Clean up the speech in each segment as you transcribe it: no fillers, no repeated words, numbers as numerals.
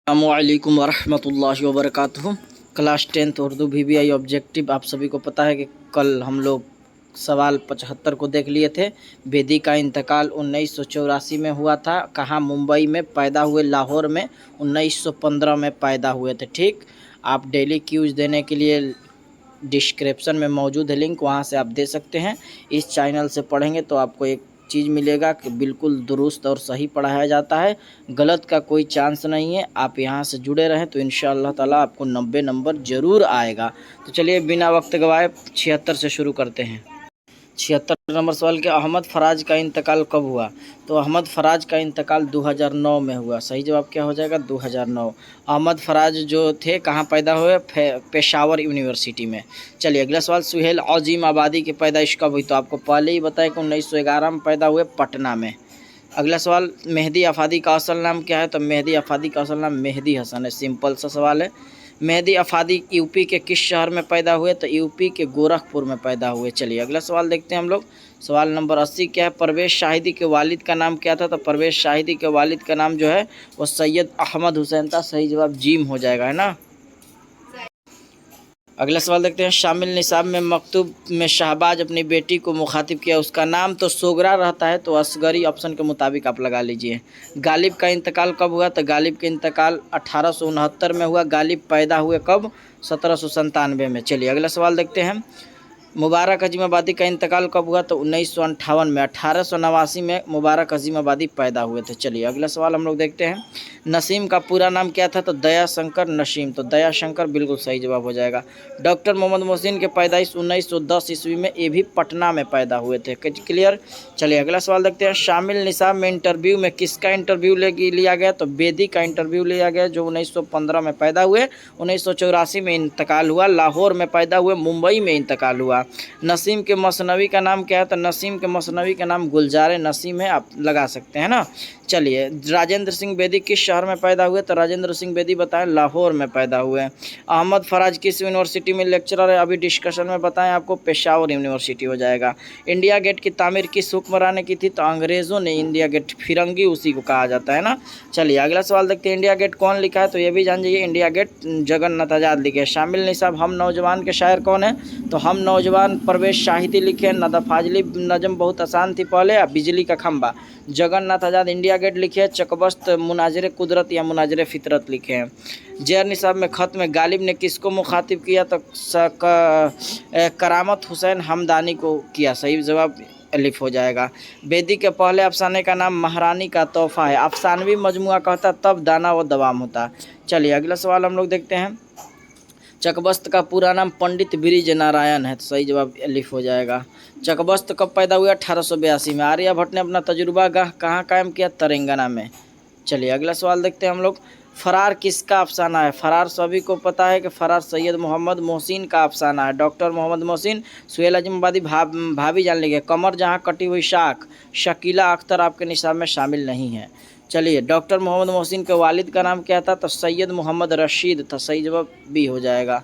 अस्सलामुअलैकुम वरहमतुल्लाहि वबरकातुहू। Class 10th Urdu VBI objective. आप सभी को पता है कि कल हम लोग सवाल 75 को देख लिए थे। बेदी का इंतकाल 1984 में हुआ था। कहाँ? मुंबई में पैदा हुए, लाहौर में 1915 में पैदा हुए थे। ठीक, आप डेली क्यूज देने के लिए डिस्क्रिप्शन में मौजूद है लिंक, वहाँ से आप दे सकते हैं। इस चैनल से पढ़ेंगे तो आपको एक चीज़ मिलेगा कि बिल्कुल दुरुस्त और सही पढ़ाया जाता है, गलत का कोई चांस नहीं है। आप यहाँ से जुड़े रहें तो इंशाअल्लाह ताला आपको 90 नंबर ज़रूर आएगा। तो चलिए बिना वक्त गवाए 76 से शुरू करते हैं। 76 नंबर सवाल के अहमद फराज का इंतकाल कब हुआ? तो अहमद फराज का इंतकाल 2009 में हुआ। सही जवाब क्या हो जाएगा? 2009। अहमद फराज जो थे कहाँ पैदा हुए? पेशावर यूनिवर्सिटी में। चलिए अगला सवाल, सुहेल अजीम आबादी की पैदाइश कब हुई? तो आपको पहले ही बताया कि 1911 में पैदा हुए, पटना में। अगला सवाल, मेहदी अफादी का असल नाम क्या है? तो मेहदी अफादी का असल नाम मेहदी हसन है। सिंपल सा सवाल है। मेहदी अफादी यूपी के किस शहर में पैदा हुए? तो यूपी के गोरखपुर में पैदा हुए। चलिए अगला सवाल देखते हैं हम लोग। सवाल नंबर 80 क्या है? परवेज़ शाहिदी के वालिद का नाम क्या था? तो परवेज़ शाहिदी के वालिद का नाम जो है वो सैयद अहमद हुसैन था। सही जवाब जीम हो जाएगा, है ना। अगला सवाल देखते हैं। शामिल निसाब में मकतूब में शहबाज अपनी बेटी को मुखातिब किया, उसका नाम तो सोगरा रहता है, तो असगरी ऑप्शन के मुताबिक आप लगा लीजिए। गालिब का इंतकाल कब हुआ? तो गालिब का इंतकाल 1869 में हुआ। गालिब पैदा हुए कब? 1797 में। चलिए अगला सवाल देखते हैं। मुबारक अजीमाबादी का इंतकाल कब हुआ? तो 1958 में। 1889 में मुबारक अजीमाबादी पैदा हुए थे। चलिए अगला सवाल हम लोग देखते हैं। नसीम का पूरा नाम क्या था? तो दया शंकर नसीम। तो दया शंकर बिल्कुल सही जवाब हो जाएगा। डॉक्टर मोहम्मद मोहसिन के पैदाइश 1910 ईस्वी में, ये भी पटना में पैदा हुए थे। क्लियर। चलिए अगला सवाल देखते हैं। शामिल निसाब में इंटरव्यू में किसका इंटरव्यू लिया गया? तो बेदी का इंटरव्यू लिया गया, जो 1915 में पैदा हुए, 1984 में इंतकाल हुआ, लाहौर में पैदा हुए, मुंबई में इंतकाल हुआ। नसीम के मसनवी का नाम क्या है? तो नसीम के मसनवी का नाम गुलजार नसीम है, आप लगा सकते हैं ना। चलिए, राजेंद्र सिंह बेदी किस शहर में पैदा हुए? तो राजेंद्र सिंह बेदी बताएं लाहौर में पैदा हुए। अहमद फराज किस यूनिवर्सिटी में लेक्चरर है? अभी डिस्कशन में बताएं आपको, पेशावर यूनिवर्सिटी हो जाएगा। इंडिया गेट की तामीर किस हुक्मरान ने की थी? तो अंग्रेज़ों ने इंडिया गेट, फिरंगी उसी को कहा जाता है ना। चलिए अगला सवाल देखते हैं। इंडिया गेट कौन लिखा है? तो ये भी जान जाइए, इंडिया गेट जगन्नाथ आज़ाद लिखे। शामिल निसाब हम नौजवान के शायर कौन है? तो हम नौजवान परवेज़ शाहिदी लिखे। नदा फाजली नज़म बहुत आसान थी पहले, बिजली का खंबा। जगन्नाथ आज़ाद इंडिया गेट लिखे। चकबस्त मुनाजरे कुदरत या मुनाजरे फितरत लिखे हैं। जहर निसाब में ख़त में गालिब ने किसको मुखातिब किया? तो करामत हुसैन हमदानी को किया। सही जवाब अलिफ हो जाएगा। बेदी के पहले अफसाने का नाम महारानी का तोहफा है। अफसानवी मजमुआ कहता तब दाना व दवाम होता। चलिए अगला सवाल हम लोग देखते हैं। चकबस्त का पूरा नाम पंडित ब्रिज नारायण है, तो सही जवाब अलिफ हो जाएगा। चकबस्त कब पैदा हुआ? 1882 में। आर्यभट्ट ने अपना तजुर्बा गाह कहाँ कायम किया? तेलंगाना में। चलिए अगला सवाल देखते हैं हम लोग। फरार किसका अफसाना है? फरार सभी को पता है कि फरार सैयद मोहम्मद मोहसिन का अफसाना है। डॉक्टर मोहम्मद मोहसिन। सुहेल अजीमाबादी भाभी जान लीजिए। कमर जहाँ कटी हुई शाख। शकीला अख्तर आपके निसाब में शामिल नहीं है। चलिए, डॉक्टर मोहम्मद मोहसिन के वालिद का नाम क्या था? तो सैयद मोहम्मद रशीद था। सही जवाब बी हो जाएगा।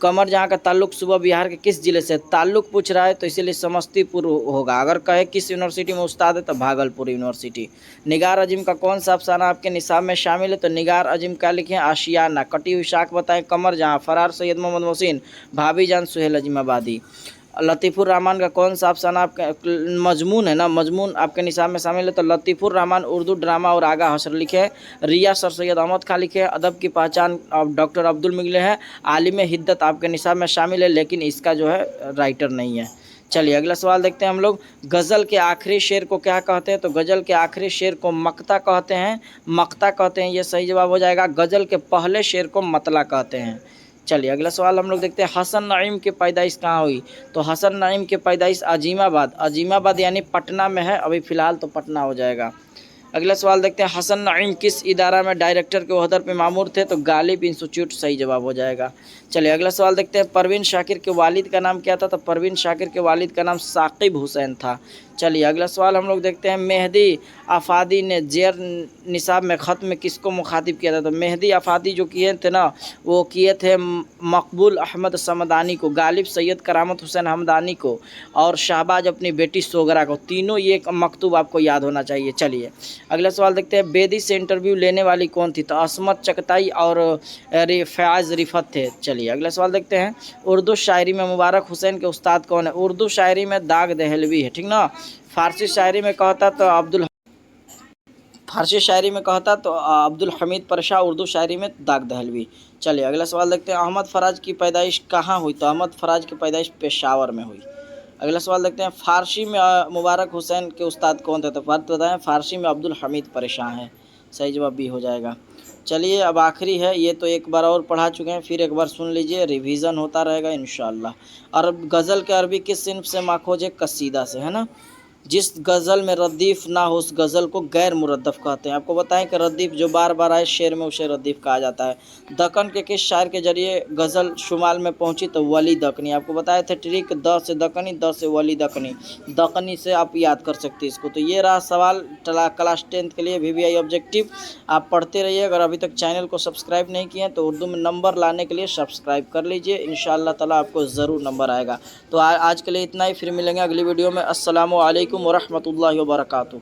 कमर जहाँ का ताल्लुक सुबह बिहार के किस ज़िले से? ताल्लुक पूछ रहा है तो इसीलिए समस्तीपुर होगा। अगर कहे किस यूनिवर्सिटी में उस्ताद है तो भागलपुर यूनिवर्सिटी। निगार अजीम का कौन सा अफसाना आपके निसाब में शामिल है? तो निगार अजीम क्या लिखे? आशियाना। कटी हुई शाख बताएं। कमर जहाँ। फरार सैयद मोहम्मद मोहसिन। भाभी जान सुहेल अजीमाबादी। लतीफ़ुर रहमान का कौन सा अफसाना आपके मजमून है ना, मजमून आपके निसाब में शामिल है? तो लतीफ़ुर रहमान उर्दू ड्रामा और आगा हशर लिखे। रिया सर सैयद अहमद खान लिखे। अदब की पहचान डॉक्टर अब्दुल मिगले हैं। आलिम हिद्दत आपके निसाब में शामिल है, लेकिन इसका जो है राइटर नहीं है। चलिए अगला सवाल देखते हैं हम लोग। गज़ल के आखिरी शेर को क्या कहते हैं? तो गज़ल के आखिरी शेर को मक्ता कहते हैं। मक्ता कहते हैं, ये सही जवाब हो जाएगा। गज़ल के पहले शेर को मतला कहते हैं। चलिए अगला सवाल हम लोग देखते हैं। हसन नईम की पैदाइश कहाँ हुई? तो हसन नईम की पैदाइश अजीमाबाद, अजीमाबाद यानी पटना में है। अभी फ़िलहाल तो पटना हो जाएगा। अगला सवाल देखते हैं। हसन नईम किस इदारा में डायरेक्टर के ओहदे पर मामूर थे? तो गालिब इंस्टीट्यूट सही जवाब हो जाएगा। चलिए अगला सवाल देखते हैं। परवीन शाकिर के वालिद का नाम क्या था? तो परवीन शाकिर के वालिद का नाम साकिब हुसैन था। चलिए अगला सवाल हम लोग देखते हैं, मेहदी आफादी ने जेर निसाब में ख़त में किसको मुखातिब किया था? तो मेहदी आफादी जो किए थे ना, वो किए थे मकबूल अहमद समदानी को, गालिब सैयद करामत हुसैन हमदानी को और शाहबाज अपनी बेटी सोगरा को। तीनों ये मकतूब आपको याद होना चाहिए। चलिए अगला सवाल देखते हैं, बेदी से इंटरव्यू लेने वाली कौन थी? तो असमत चकताई और फ़याज़ रिफ़त थे। चलिए अगला सवाल देखते हैं, उर्दू शायरी में मुबारक हुसैन के उस्ताद कौन है? उर्दू शायरी में दाग दहलवी है, ठीक ना। फ़ारसी शायरी में कहता तो अब्दुल हमीद परशाह, उर्दू शायरी में दाग दहलवी। चलिए अगला सवाल देखते हैं, अहमद फराज की पैदाइश कहाँ हुई? तो अहमद फराज की पैदाइश पेशावर में हुई। अगला सवाल देखते हैं, फ़ारसी में मुबारक हुसैन के उस्ताद कौन थे? तो बात बताएं, फ़ारसी में अब्दुल हमीद परशाह हैं। सही जवाब बी हो जाएगा। चलिए अब आखिरी है, ये तो एक बार और पढ़ा चुके हैं, फिर एक बार सुन लीजिए, रिवीजन होता रहेगा इंशाअल्लाह। और गज़ल के अरबी किस सिन्फ से माखोज है? कसीदा से, है ना। जिस गज़ल में रद्दीफ़ ना हो उस गज़ल को गैर मुरद्दफ़ कहते हैं। आपको बताएं कि रद्दीफ़ जो बार बार आए शेर में, उसे रद्दीफ़ कहा जाता है। दक्कन के किस शायर के जरिए गज़ल शुमाल में पहुंची? तो वली दक्कनी। आपको बताए थे ट्रिक, द से दक्कनी, द से वली दक्कनी, दक्कनी से आप याद कर सकते हैं इसको। तो ये रहा सवाल क्लास 10th के लिए VVI ऑब्जेक्टिव। आप पढ़ते रहिए। अगर अभी तक चैनल को सब्सक्राइब नहीं किए हैं तो उर्दू में नंबर लाने के लिए सब्सक्राइब कर लीजिए, इंशाअल्लाह ताला आपको ज़रूर नंबर आएगा। तो आज के लिए इतना ही, फिर मिलेंगे अगली वीडियो में। अस्सलामु अलैकुम वरहमतुल्लाहि वबरकातुहू।